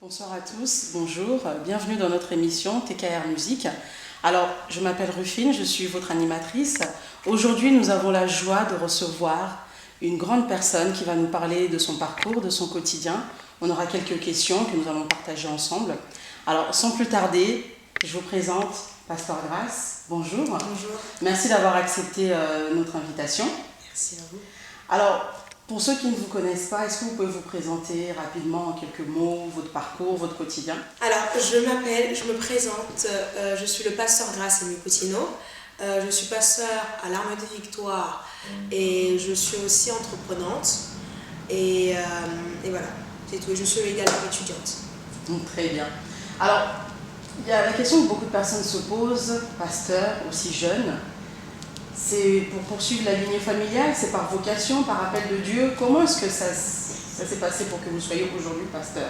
Bonsoir à tous, bonjour, bienvenue dans notre émission TKR Musique. Alors, je m'appelle Rufine, je suis votre animatrice. Aujourd'hui, nous avons la joie de recevoir une grande personne qui va nous parler de son parcours, de son quotidien. On aura quelques questions que nous allons partager ensemble. Alors, sans plus tarder, je vous présente Pasteur Grace. Bonjour. Bonjour. Merci d'avoir accepté notre invitation. Merci à vous. Alors, pour ceux qui ne vous connaissent pas, est-ce que vous pouvez vous présenter rapidement en quelques mots, votre parcours, votre quotidien? Alors, je me présente, je suis le pasteur Grace Emile-Coutinho. Je suis pasteur à l'Arme de Victoire et je suis aussi entreprenante. Et voilà, c'est tout. Je suis également étudiante. Très bien. Alors, il y a la question que beaucoup de personnes se posent, pasteur, aussi jeune. C'est pour poursuivre la lignée familiale, c'est par vocation, par appel de Dieu. Comment est-ce que ça s'est passé pour que vous soyez aujourd'hui pasteur?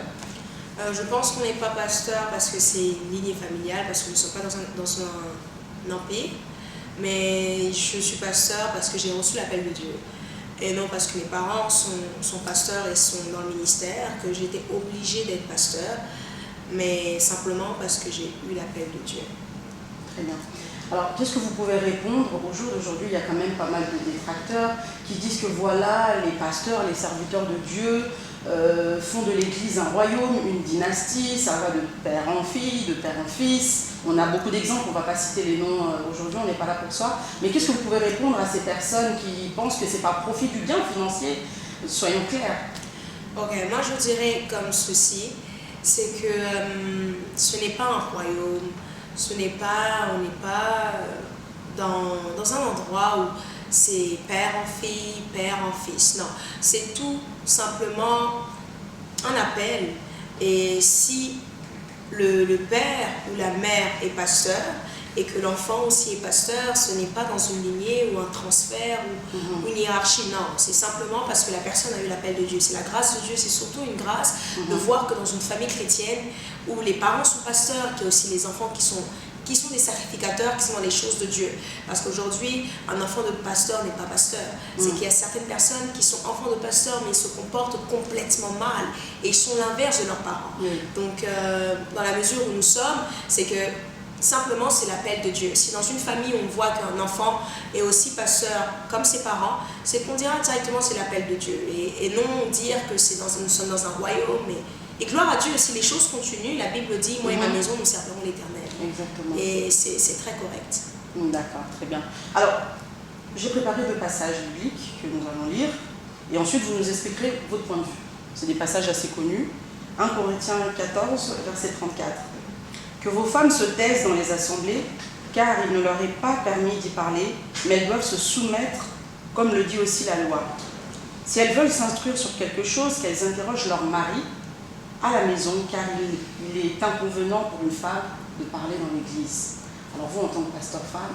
Je pense qu'on n'est pas pasteur parce que c'est une lignée familiale, parce que nous ne sommes pas dans un empire. Mais je suis pasteur parce que j'ai reçu l'appel de Dieu. Et non parce que mes parents sont pasteurs et sont dans le ministère, que j'ai été obligée d'être pasteur, mais simplement parce que j'ai eu l'appel de Dieu. Très bien. Alors, qu'est-ce que vous pouvez répondre au jour d'aujourd'hui? Il y a quand même pas mal de détracteurs qui disent que voilà, les pasteurs, les serviteurs de Dieu font de l'Église un royaume, une dynastie, ça va de père en fille, de père en fils. On a beaucoup d'exemples, on ne va pas citer les noms aujourd'hui, on n'est pas là pour ça. Mais qu'est-ce que vous pouvez répondre à ces personnes qui pensent que c'est par profit du bien financier? Soyons clairs. Ok, moi je dirais comme ceci, c'est que ce n'est pas un royaume. On n'est pas dans un endroit où c'est père en fille, père en fils. Non, c'est tout simplement un appel. Et si le père ou la mère est pasteur et que l'enfant aussi est pasteur, ce n'est pas dans une lignée ou un transfert ou une hiérarchie. Non, c'est simplement parce que la personne a eu l'appel de Dieu. C'est la grâce de Dieu, c'est surtout une grâce de voir que dans une famille chrétienne où les parents sont pasteurs, qu'il y a aussi les enfants qui sont des sacrificateurs, qui sont dans les choses de Dieu. Parce qu'aujourd'hui, un enfant de pasteur n'est pas pasteur. C'est qu'il y a certaines personnes qui sont enfants de pasteur, mais ils se comportent complètement mal. Et ils sont l'inverse de leurs parents. Donc, dans la mesure où nous sommes, c'est que simplement, c'est l'appel de Dieu. Si dans une famille, on voit qu'un enfant est aussi pasteur comme ses parents, c'est qu'on dira directement c'est l'appel de Dieu. Et non dire que nous sommes dans un royaume. Et gloire à Dieu, si les choses continuent, la Bible dit, moi et ma maison, nous servirons l'Éternel. Exactement. Et c'est très correct. D'accord, très bien. Alors, j'ai préparé 2 passages bibliques que nous allons lire, et ensuite vous nous expliquerez votre point de vue. C'est des passages assez connus. 1 Corinthiens 14, verset 34. Que vos femmes se taisent dans les assemblées, car il ne leur est pas permis d'y parler, mais elles doivent se soumettre, comme le dit aussi la loi. Si elles veulent s'instruire sur quelque chose, qu'elles interrogent leur mari à la maison, car il est inconvenant pour une femme de parler dans l'église. Alors vous, en tant que pasteur femme,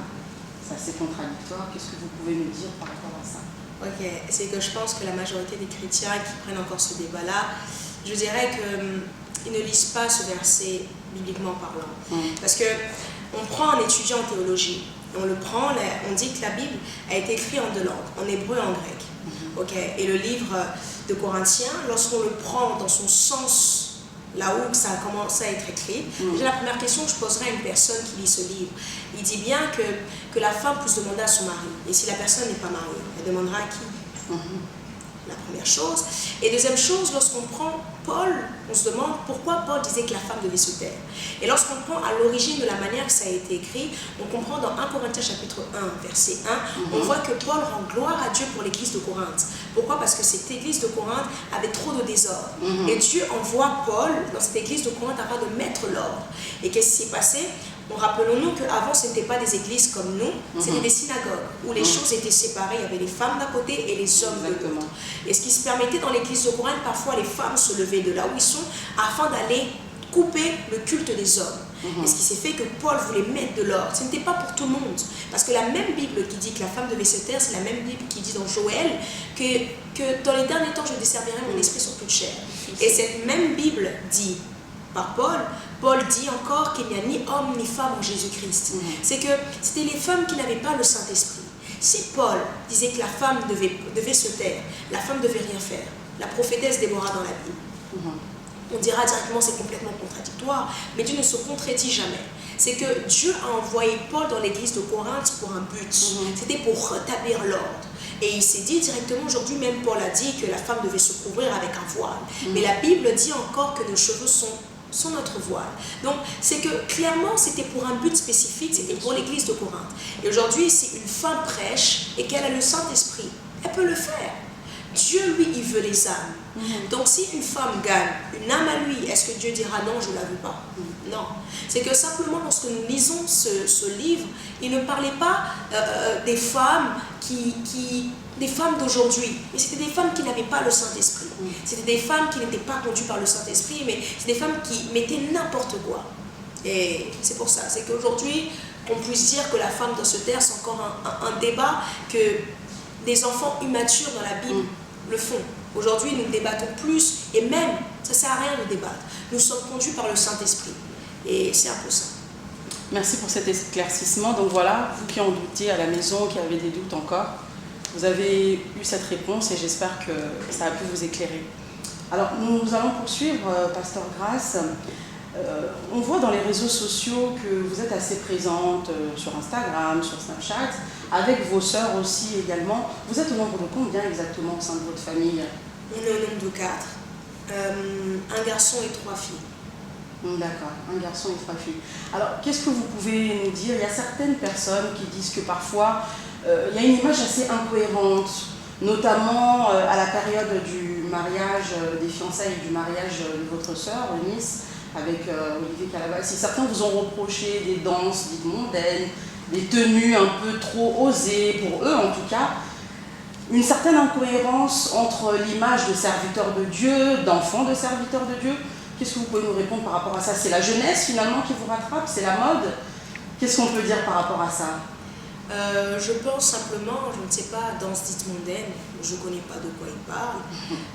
c'est assez contradictoire. Qu'est-ce que vous pouvez nous dire par rapport à ça? Ok, c'est que je pense que la majorité des chrétiens qui prennent encore ce débat-là, je dirais qu'ils ne lisent pas ce verset bibliquement parlant. Parce qu'on prend un étudiant en théologie, on dit que la Bible a été écrite en 2 langues, en hébreu et en grec. Okay. Et le livre de Corinthiens, lorsqu'on le prend dans son sens, là où ça a commencé à être écrit, déjà la première question que je poserai à une personne qui lit ce livre, il dit bien que la femme puisse demander à son mari. Et si la personne n'est pas mariée, elle demandera à qui? La première chose. Et deuxième chose, lorsqu'on prend Paul, on se demande pourquoi Paul disait que la femme devait se taire. Et lorsqu'on prend à l'origine de la manière que ça a été écrit, on comprend dans 1 Corinthiens chapitre 1, verset 1, on voit que Paul rend gloire à Dieu pour l'église de Corinthe. Pourquoi? Parce que cette église de Corinthe avait trop de désordre. Et Dieu envoie Paul dans cette église de Corinthe afin de mettre l'ordre. Et qu'est-ce qui s'est passé? Rappelons-nous qu'avant, ce n'était pas des églises comme nous, c'était des synagogues où les choses étaient séparées. Il y avait les femmes d'un côté et les hommes de l'autre. Et ce qui se permettait dans l'église de Corinthe, parfois les femmes se levaient de là où ils sont afin d'aller couper le culte des hommes. Et ce qui s'est fait que Paul voulait mettre de l'ordre. Ce n'était pas pour tout le monde. Parce que la même Bible qui dit que la femme devait se taire, c'est la même Bible qui dit dans Joël que dans les derniers temps, je desservirai mon esprit sur toute chair. Et cette même Bible dit par Paul dit encore qu'il n'y a ni homme ni femme en Jésus-Christ. C'est que c'était les femmes qui n'avaient pas le Saint-Esprit. Si Paul disait que la femme devait se taire, la femme ne devait rien faire. La prophétesse Déborah dans la Bible. on dira directement c'est complètement contradictoire, mais Dieu ne se contredit jamais. C'est que Dieu a envoyé Paul dans l'église de Corinthe pour un but. C'était pour rétablir l'ordre. Et il s'est dit directement, aujourd'hui même Paul a dit que la femme devait se couvrir avec un voile. Mais la Bible dit encore que nos cheveux sont notre voile. Donc c'est que clairement c'était pour un but spécifique, c'était pour l'église de Corinthe. Et aujourd'hui si une femme prêche et qu'elle a le Saint-Esprit, elle peut le faire. Dieu, lui, il veut les âmes. Donc, si une femme gagne une âme à lui, est-ce que Dieu dira non, je ne la veux pas? Non. C'est que simplement, lorsque nous lisons ce livre, il ne parlait pas des femmes des femmes d'aujourd'hui. Mais c'était des femmes qui n'avaient pas le Saint-Esprit. C'était des femmes qui n'étaient pas conduites par le Saint-Esprit, mais c'est des femmes qui mettaient n'importe quoi. Et c'est pour ça. C'est qu'aujourd'hui, qu'on puisse dire que la femme doit se taire, c'est encore un débat que des enfants immatures dans la Bible le font. Aujourd'hui, nous débattons plus et même, ça ne sert à rien de débattre. Nous sommes conduits par le Saint-Esprit. Et c'est un peu ça. Merci pour cet éclaircissement. Donc voilà, vous qui en doutiez à la maison, qui avez des doutes encore, vous avez eu cette réponse et j'espère que ça a pu vous éclairer. Alors, nous allons poursuivre, Pasteur Grace. On voit dans les réseaux sociaux que vous êtes assez présente sur Instagram, sur Snapchat, avec vos sœurs aussi également. Vous êtes au nombre de combien exactement au sein de votre famille? On est au nombre de 4. Un garçon et 3 filles. D'accord, un garçon et 3 filles. Alors, qu'est-ce que vous pouvez nous dire? Il y a certaines personnes qui disent que parfois, il y a une image assez incohérente, notamment à la période du mariage, des fiançailles et du mariage de votre sœur, Eunice, avec Olivier Calabasse. Si certains vous ont reproché des danses dites mondaines, des tenues un peu trop osées, pour eux en tout cas, une certaine incohérence entre l'image de serviteur de Dieu, d'enfant de serviteur de Dieu. Qu'est-ce que vous pouvez nous répondre par rapport à ça? C'est la jeunesse finalement qui vous rattrape? C'est la mode? Qu'est-ce qu'on peut dire par rapport à ça? Je pense simplement, je ne sais pas, danse dite mondaine, je ne connais pas de quoi il parle.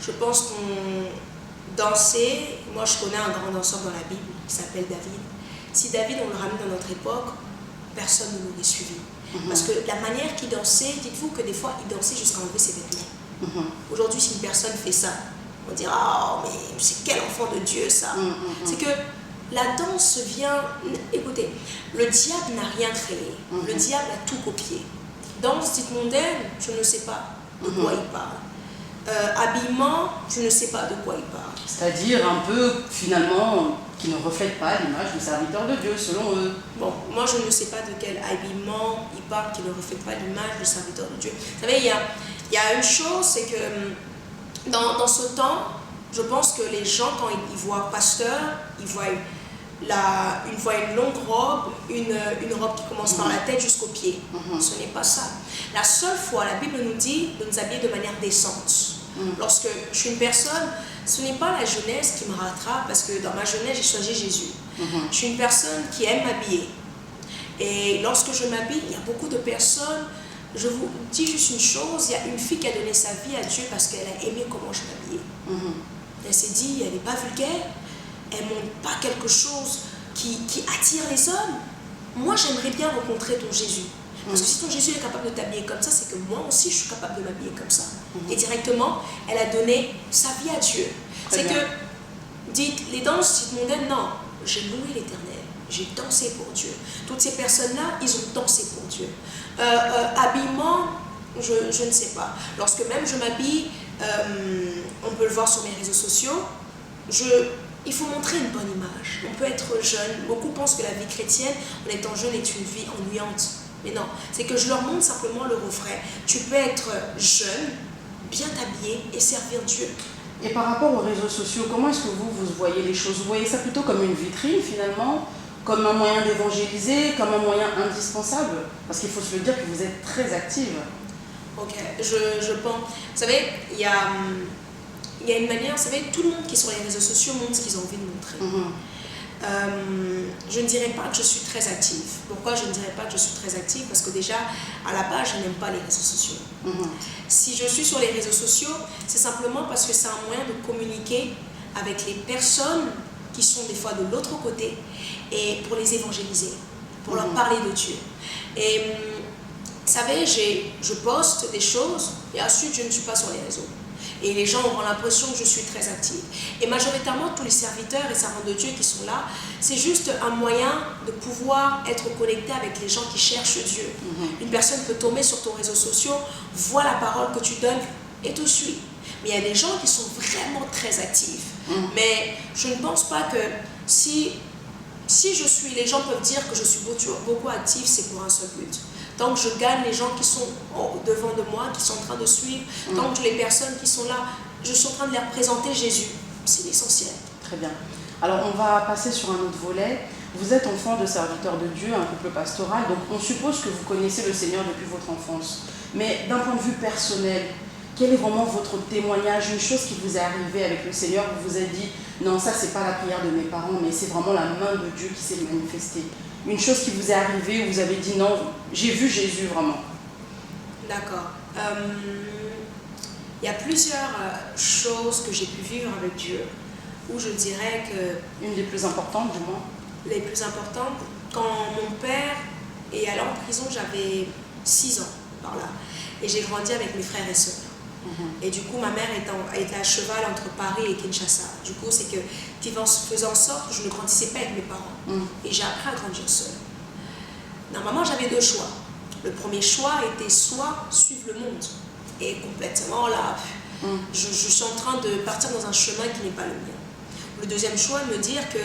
Je pense qu'on dansait, moi je connais un grand danseur dans la Bible qui s'appelle David. Si David on le ramène dans notre époque, personne ne l'aurait suivi. Parce que la manière qu'il dansait, dites-vous que des fois il dansait jusqu'à enlever ses vêtements. Aujourd'hui si une personne fait ça, on dira, oh mais c'est quel enfant de Dieu ça. C'est que la danse vient, écoutez, le diable n'a rien créé, le diable a tout copié. Danse dite mondaine, je ne sais pas de quoi il parle. Habillement, je ne sais pas de quoi il parle. C'est-à-dire un peu, finalement, qui ne reflète pas l'image du serviteur de Dieu, selon eux. Bon, moi je ne sais pas de quel habillement il parle qui ne reflète pas l'image du serviteur de Dieu. Vous savez, il y a une chose, c'est que dans ce temps, je pense que les gens, quand ils voient pasteur, ils voient une longue robe, une robe qui commence par la tête jusqu'aux pieds. Ce n'est pas ça. La seule fois, la Bible nous dit de nous habiller de manière décente. Lorsque je suis une personne, ce n'est pas la jeunesse qui me rattrape, parce que dans ma jeunesse, j'ai choisi Jésus. Je suis une personne qui aime m'habiller. Et lorsque je m'habille, il y a beaucoup de personnes. Je vous dis juste une chose, il y a une fille qui a donné sa vie à Dieu parce qu'elle a aimé comment je m'habillais. Elle s'est dit, elle n'est pas vulgaire, elle ne montre pas quelque chose qui attire les hommes. Moi, j'aimerais bien rencontrer ton Jésus. Parce que si ton Jésus est capable de t'habiller comme ça, c'est que moi aussi, je suis capable de m'habiller comme ça. Et directement, elle a donné sa vie à Dieu. C'est que, dites, les danses dites mondaines, non, j'ai loué l'Éternel, j'ai dansé pour Dieu. Toutes ces personnes-là, ils ont dansé pour Dieu. Habillement, je ne sais pas. Lorsque même je m'habille, on peut le voir sur mes réseaux sociaux, il faut montrer une bonne image. On peut être jeune. Beaucoup pensent que la vie chrétienne, en étant jeune, est une vie ennuyante. Mais non, c'est que je leur montre simplement le refrain. Tu peux être jeune, bien t'habiller et servir Dieu. Et par rapport aux réseaux sociaux, comment est-ce que vous voyez les choses? Vous voyez ça plutôt comme une vitrine finalement, comme un moyen d'évangéliser, comme un moyen indispensable? Parce qu'il faut se le dire que vous êtes très active. Ok, je pense. Vous savez, il y a une manière, vous savez, tout le monde qui est sur les réseaux sociaux montre ce qu'ils ont envie de montrer. Je ne dirais pas que je suis très active. Pourquoi je ne dirais pas que je suis très active? Parce que déjà, à la base, je n'aime pas les réseaux sociaux. Si je suis sur les réseaux sociaux, c'est simplement parce que c'est un moyen de communiquer avec les personnes qui sont des fois de l'autre côté et pour les évangéliser, pour leur parler de Dieu. Et vous savez, je poste des choses et ensuite je ne suis pas sur les réseaux. Et les gens auront l'impression que je suis très active. Et majoritairement, tous les serviteurs et servantes de Dieu qui sont là, c'est juste un moyen de pouvoir être connecté avec les gens qui cherchent Dieu. Une personne peut tomber sur ton réseau social, voit la parole que tu donnes et te suit. Mais il y a des gens qui sont vraiment très actifs. Mais je ne pense pas que si je suis, les gens peuvent dire que je suis beaucoup active, c'est pour un seul but. Tant que je gagne les gens qui sont devant de moi, qui sont en train de suivre, tant que les personnes qui sont là, je suis en train de leur présenter Jésus. C'est l'essentiel. Très bien. Alors on va passer sur un autre volet. Vous êtes enfant de serviteur de Dieu, un couple pastoral, donc on suppose que vous connaissez le Seigneur depuis votre enfance. Mais d'un point de vue personnel, quel est vraiment votre témoignage, une chose qui vous est arrivée avec le Seigneur, vous vous êtes dit, non, ça c'est pas la prière de mes parents, mais c'est vraiment la main de Dieu qui s'est manifestée. Une chose qui vous est arrivée où vous avez dit, non, j'ai vu Jésus vraiment. D'accord. Il y a plusieurs choses que j'ai pu vivre avec Dieu, où je dirais que... Une des plus importantes, du moins. Les plus importantes, quand mon père est allé en prison, j'avais 6 ans par là. Et j'ai grandi avec mes frères et sœurs. Et du coup, ma mère était à cheval entre Paris et Kinshasa. Du coup, c'est que qui faisait en sorte que je ne grandissais pas avec mes parents. Et j'ai appris à grandir seule. Normalement, j'avais 2 choix. Le premier choix était soit suivre le monde. Et complètement là, je suis en train de partir dans un chemin qui n'est pas le mien. Le deuxième choix, me dire que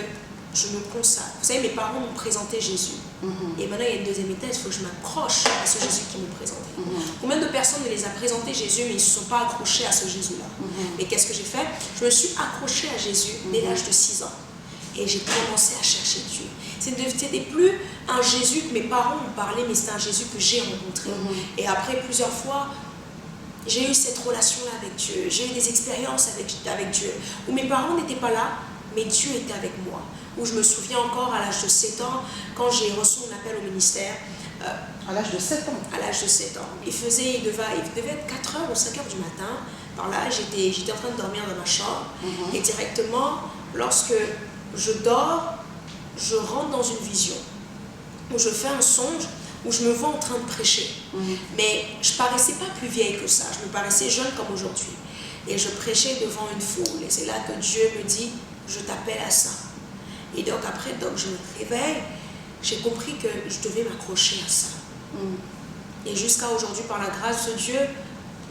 je me consacre. Vous savez, mes parents m'ont présenté Jésus. Et maintenant, il y a une deuxième étape, il faut que je m'accroche à ce Jésus qui me présentait. Combien de personnes ne les a présenté Jésus, mais ils ne se sont pas accrochés à ce Jésus-là. Et qu'est-ce que j'ai fait? Je me suis accrochée à Jésus dès l'âge de 6 ans. Et j'ai commencé à chercher Dieu. C'était plus un Jésus que mes parents m'ont parlé, mais c'était un Jésus que j'ai rencontré. Et après, plusieurs fois, j'ai eu cette relation-là avec Dieu. J'ai eu des expériences avec Dieu, où mes parents n'étaient pas là, mais Dieu était avec moi. Où je me souviens encore à l'âge de 7 ans, quand j'ai reçu mon appel au ministère. À l'âge de 7 ans? À l'âge de 7 ans. Il devait être 4 heures ou 5 heures du matin. Par là, j'étais en train de dormir dans ma chambre. Et directement, lorsque je dors, je rentre dans une vision. Où je fais un songe, où je me vois en train de prêcher. Mais je ne paraissais pas plus vieille que ça. Je me paraissais jeune comme aujourd'hui. Et je prêchais devant une foule. Et c'est là que Dieu me dit, je t'appelle à ça. Et donc après, je me réveille, j'ai compris que je devais m'accrocher à ça. Et jusqu'à aujourd'hui, par la grâce de Dieu,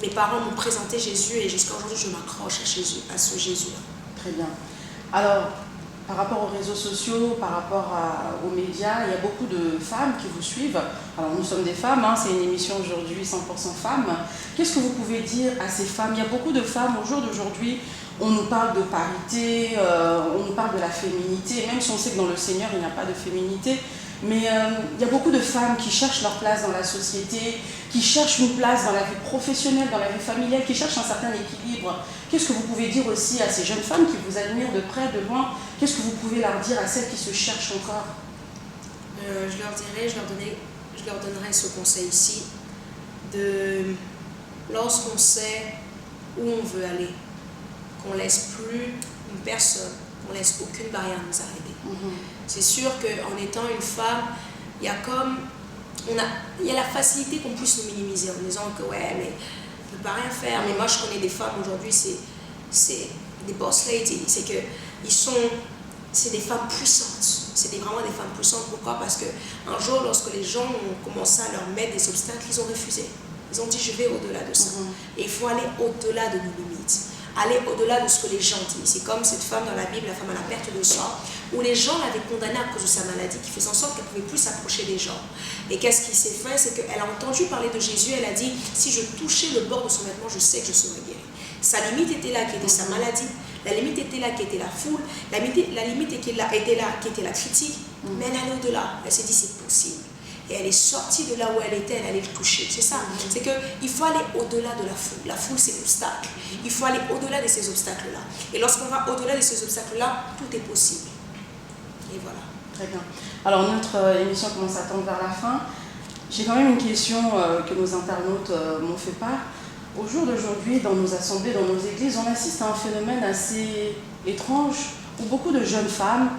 mes parents m'ont présenté Jésus et jusqu'à aujourd'hui, je m'accroche à ce Jésus-là. Très bien. Alors, par rapport aux réseaux sociaux, par rapport aux médias, il y a beaucoup de femmes qui vous suivent. Alors, nous sommes des femmes, c'est une émission aujourd'hui 100% femmes. Qu'est-ce que vous pouvez dire à ces femmes? Il y a beaucoup de femmes au jour d'aujourd'hui. On nous parle de parité, on nous parle de la féminité, même si on sait que dans le Seigneur, il n'y a pas de féminité. Mais il y a beaucoup de femmes qui cherchent leur place dans la société, qui cherchent une place dans la vie professionnelle, dans la vie familiale, qui cherchent un certain équilibre. Qu'est-ce que vous pouvez dire aussi à ces jeunes femmes qui vous admirent de près, de loin? Qu'est-ce que vous pouvez leur dire à celles qui se cherchent encore? Je leur donnerai ce conseil ici, lorsqu'on sait où on veut aller, qu'on ne laisse plus une personne, qu'on ne laisse aucune barrière nous arrêter. C'est sûr qu'en étant une femme, il y a la facilité qu'on puisse nous minimiser en disant que ouais, mais on ne peut pas rien faire. Mais moi, je connais des femmes aujourd'hui, c'est des boss ladies, c'est des femmes puissantes. C'est vraiment des femmes puissantes. Pourquoi? Parce qu'un jour, lorsque les gens ont commencé à leur mettre des obstacles, ils ont refusé. Ils ont dit, je vais au-delà de ça. Et il faut aller au-delà de nos limites. Aller au-delà de ce que les gens disent. C'est comme cette femme dans la Bible, la femme à la perte de sang, où les gens l'avaient condamnée à cause de sa maladie, qui faisait en sorte qu'elle ne pouvait plus s'approcher des gens. Et qu'est-ce qui s'est fait? C'est qu'elle a entendu parler de Jésus, elle a dit, si je touchais le bord de son vêtement, je sais que je serai guérie. Sa limite était là, qui était sa maladie. La limite était là, qui était la foule. La limite était là, qui était la critique. Mais elle allait au-delà. Elle s'est dit, c'est possible. Et elle est sortie de là où elle était, elle allait le toucher. C'est ça. C'est qu'il faut aller au-delà de la foule. La foule, c'est l'obstacle. Il faut aller au-delà de ces obstacles-là. Et lorsqu'on va au-delà de ces obstacles-là, tout est possible. Et voilà. Très bien. Alors, notre émission commence à tendre vers la fin. J'ai quand même une question que nos internautes m'ont fait part. Au jour d'aujourd'hui, dans nos assemblées, dans nos églises, on assiste à un phénomène assez étrange où beaucoup de jeunes femmes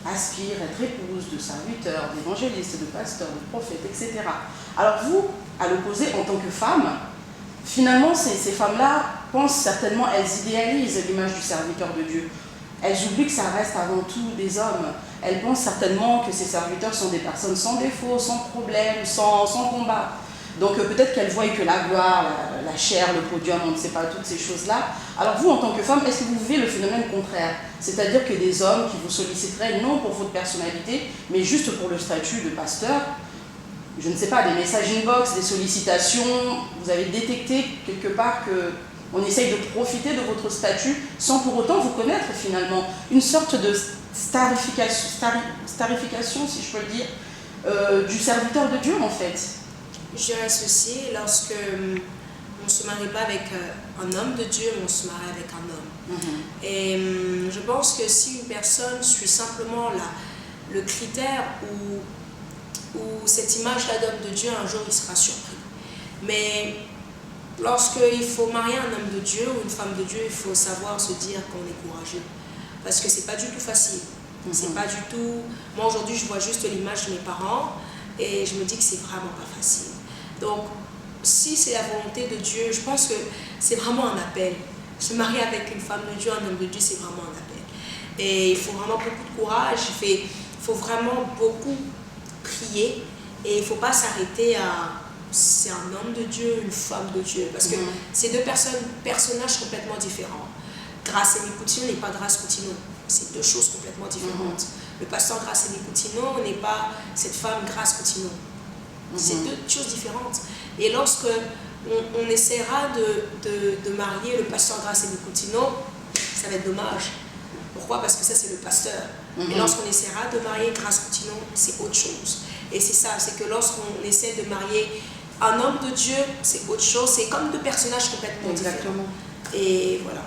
aspirent à être épouses de serviteurs, d'évangélistes, de pasteurs, de prophètes, etc. Alors vous, à l'opposé, en tant que femme, finalement, ces femmes-là pensent certainement, elles idéalisent l'image du serviteur de Dieu. Elles oublient que ça reste avant tout des hommes. Elles pensent certainement que ces serviteurs sont des personnes sans défaut, sans problème, sans combat. Donc peut-être qu'elles voient que la gloire, la chair, le podium, on ne sait pas, toutes ces choses-là. Alors vous, en tant que femme, est-ce que vous vivez le phénomène contraire? C'est-à-dire que des hommes qui vous solliciteraient, non pour votre personnalité, mais juste pour le statut de pasteur, je ne sais pas, des messages inbox, des sollicitations, vous avez détecté quelque part qu'on essaye de profiter de votre statut sans pour autant vous connaître finalement. Une sorte de starification, si je peux le dire, du serviteur de Dieu en fait. Je dirais ceci, lorsque on ne se marie pas avec un homme de Dieu, on se marie avec un homme. Et je pense que si une personne suit simplement le critère où cette image-là d'homme de Dieu, un jour il sera surpris. Mais lorsqu'il faut marier un homme de Dieu ou une femme de Dieu, il faut savoir se dire qu'on est courageux. Parce que c'est pas du tout facile. C'est pas du tout... Moi aujourd'hui je vois juste l'image de mes parents et je me dis que c'est vraiment pas facile. Donc si c'est la volonté de Dieu, je pense que c'est vraiment un appel. Se marier avec une femme de Dieu, un homme de Dieu, c'est vraiment un appel. Et il faut vraiment beaucoup de courage, il faut vraiment beaucoup prier et il ne faut pas s'arrêter à c'est un homme de Dieu, une femme de Dieu, parce que c'est deux personnages complètement différents. Grâce-Aimée Coutinho n'est pas Grâce Coutinho, c'est deux choses complètement différentes. Le pasteur Grâce-Aimée Coutinho n'est pas cette femme Grâce Coutinho, c'est deux choses différentes. Et lorsque on essaiera de marier le pasteur Grâce-Aimée Coutinho, ça va être dommage. Pourquoi? Parce que ça c'est le pasteur. Et lorsqu'on essaiera de marier Grâce Coutinho, c'est autre chose. Et c'est ça, c'est que lorsqu'on essaie de marier un homme de Dieu, c'est autre chose. C'est comme deux personnages complètement différents. Et voilà.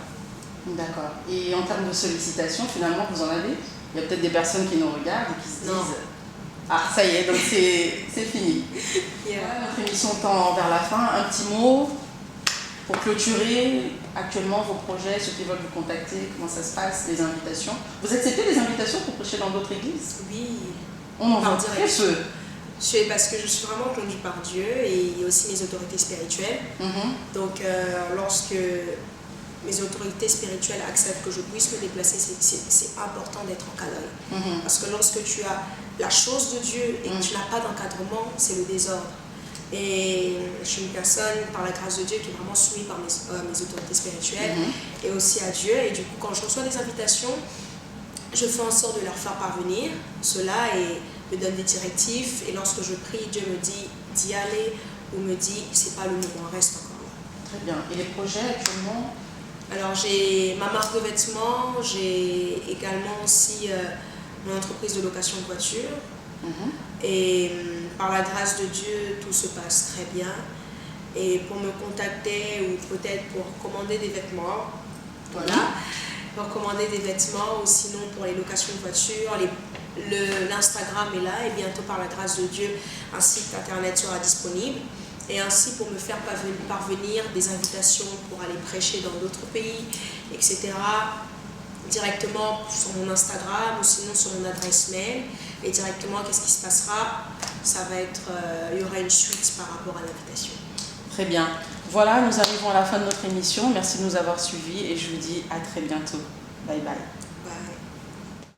D'accord. Et en termes de sollicitation, finalement, vous en avez? Il y a peut-être des personnes qui nous regardent et qui se disent « Ah, ça y est, donc c'est fini. » Voilà, notre émission tend vers la fin. Un petit mot pour clôturer actuellement vos projets, ceux qui veulent vous contacter, comment ça se passe, les invitations. Vous acceptez des invitations pour prêcher dans d'autres églises? Oui. On en voit très peu. Parce que je suis vraiment conduite par Dieu et il y a aussi mes autorités spirituelles. Donc lorsque mes autorités spirituelles acceptent que je puisse me déplacer, c'est important d'être encadré. Parce que lorsque tu as la chose de Dieu et que tu n'as pas d'encadrement, c'est le désordre. Et je suis une personne, par la grâce de Dieu, qui est vraiment soumise par mes autorités spirituelles et aussi à Dieu. Et du coup, quand je reçois des invitations, je fais en sorte de leur faire parvenir cela et me donne des directives. Et lorsque je prie, Dieu me dit d'y aller ou me dit c'est pas le moment, reste encore là. Très bien. Et les projets actuellement? Alors j'ai ma marque de vêtements, j'ai également aussi mon entreprise de location de voitures. Et par la grâce de Dieu, tout se passe très bien. Et pour me contacter ou peut-être pour commander des vêtements, voilà, pour commander des vêtements ou sinon pour les locations de voitures, l'Instagram est là et bientôt par la grâce de Dieu, un site internet sera disponible. Et ainsi pour me faire parvenir des invitations pour aller prêcher dans d'autres pays, etc. directement sur mon Instagram ou sinon sur mon adresse mail. Et directement, qu'est-ce qui se passera? Ça va être, il y aura une suite par rapport à l'invitation. Très bien. Voilà, nous arrivons à la fin de notre émission. Merci de nous avoir suivis et je vous dis à très bientôt. Bye bye.